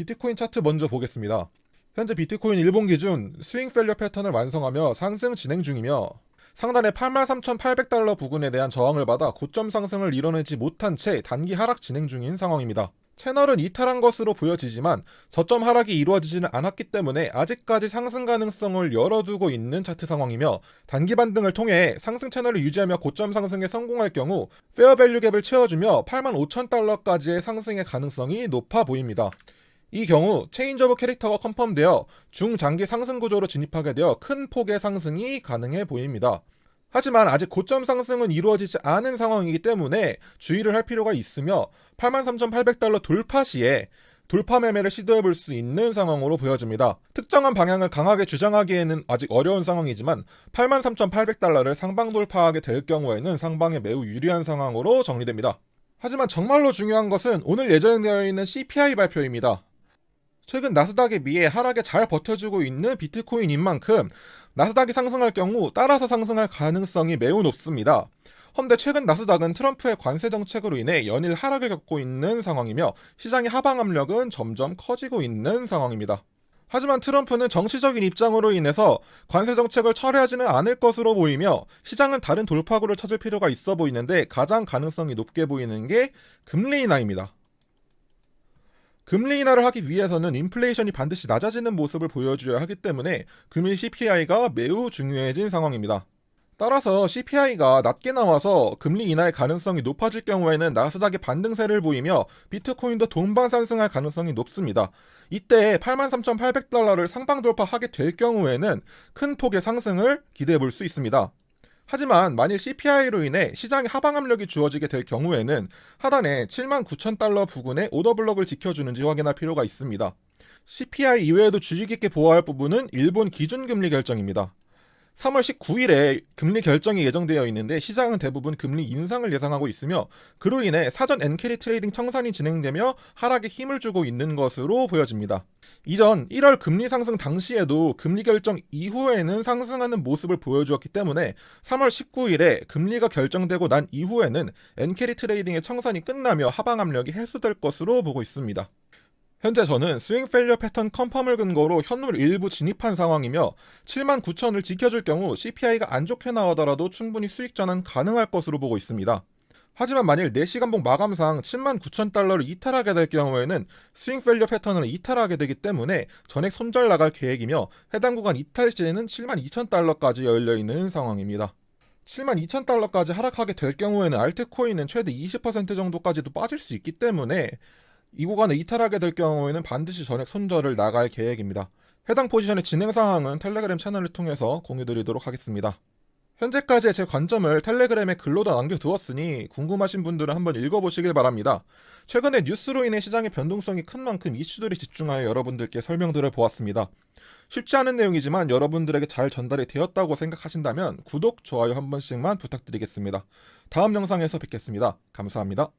비트코인 차트 먼저 보겠습니다. 현재 비트코인 일본 기준 스윙 펠리어 패턴을 완성하며 상승 진행 중이며 상단의 83,800달러 부근에 대한 저항을 받아 고점 상승을 이뤄내지 못한 채 단기 하락 진행 중인 상황입니다. 채널은 이탈한 것으로 보여지지만 저점 하락이 이루어지지는 않았기 때문에 아직까지 상승 가능성을 열어두고 있는 차트 상황이며 단기 반등을 통해 상승 채널을 유지하며 고점 상승에 성공할 경우 페어밸류 갭을 채워주며 85,000달러까지의 상승의 가능성이 높아 보입니다. 이 경우 체인지 오브 캐릭터가 컨펌되어 중장기 상승 구조로 진입하게 되어 큰 폭의 상승이 가능해 보입니다. 하지만 아직 고점 상승은 이루어지지 않은 상황이기 때문에 주의를 할 필요가 있으며 83,800달러 돌파 시에 돌파 매매를 시도해 볼 수 있는 상황으로 보여집니다. 특정한 방향을 강하게 주장하기에는 아직 어려운 상황이지만 83,800달러를 상방 돌파하게 될 경우에는 상방에 매우 유리한 상황으로 정리됩니다. 하지만 정말로 중요한 것은 오늘 예정되어 있는 CPI 발표입니다. 최근 나스닥에 비해 하락에 잘 버텨주고 있는 비트코인인 만큼 나스닥이 상승할 경우 따라서 상승할 가능성이 매우 높습니다. 헌데 최근 나스닥은 트럼프의 관세 정책으로 인해 연일 하락을 겪고 있는 상황이며 시장의 하방 압력은 점점 커지고 있는 상황입니다. 하지만 트럼프는 정치적인 입장으로 인해서 관세 정책을 철회하지는 않을 것으로 보이며 시장은 다른 돌파구를 찾을 필요가 있어 보이는데 가장 가능성이 높게 보이는 게 금리 인하입니다. 금리 인하를 하기 위해서는 인플레이션이 반드시 낮아지는 모습을 보여줘야 하기 때문에 금일 CPI가 매우 중요해진 상황입니다. 따라서 CPI가 낮게 나와서 금리 인하의 가능성이 높아질 경우에는 나스닥이 반등세를 보이며 비트코인도 동반 상승할 가능성이 높습니다. 이때 83,800달러를 상방 돌파하게 될 경우에는 큰 폭의 상승을 기대해 볼 수 있습니다. 하지만 만일 CPI로 인해 시장의 하방 압력이 주어지게 될 경우에는 하단에 79,000달러 부근의 오더블럭을 지켜주는지 확인할 필요가 있습니다. CPI 이외에도 주의 깊게 보아할 부분은 일본 기준금리 결정입니다. 3월 19일에 금리 결정이 예정되어 있는데 시장은 대부분 금리 인상을 예상하고 있으며 그로 인해 사전 엔캐리 트레이딩 청산이 진행되며 하락에 힘을 주고 있는 것으로 보여집니다. 이전 1월 금리 상승 당시에도 금리 결정 이후에는 상승하는 모습을 보여주었기 때문에 3월 19일에 금리가 결정되고 난 이후에는 엔캐리 트레이딩의 청산이 끝나며 하방 압력이 해소될 것으로 보고 있습니다. 현재 저는 스윙 펠리어 패턴 컨펌을 근거로 현물 일부 진입한 상황이며 79,000을 지켜줄 경우 CPI가 안 좋게 나오더라도 충분히 수익 전환 가능할 것으로 보고 있습니다. 하지만 만일 4시간봉 마감상 79,000달러를 이탈하게 될 경우에는 스윙 펠리어 패턴을 이탈하게 되기 때문에 전액 손절 나갈 계획이며 해당 구간 이탈 시에는 72,000달러까지 열려있는 상황입니다. 72,000달러까지 하락하게 될 경우에는 알트코인은 최대 20% 정도까지도 빠질 수 있기 때문에 이 구간을 이탈하게 될 경우에는 반드시 전액 손절을 나갈 계획입니다. 해당 포지션의 진행 상황은 텔레그램 채널을 통해서 공유드리도록 하겠습니다. 현재까지의 제 관점을 텔레그램에 글로도 남겨두었으니 궁금하신 분들은 한번 읽어보시길 바랍니다. 최근에 뉴스로 인해 시장의 변동성이 큰 만큼 이슈들이 집중하여 여러분들께 설명들을 보았습니다. 쉽지 않은 내용이지만 여러분들에게 잘 전달이 되었다고 생각하신다면 구독, 좋아요 한 번씩만 부탁드리겠습니다. 다음 영상에서 뵙겠습니다. 감사합니다.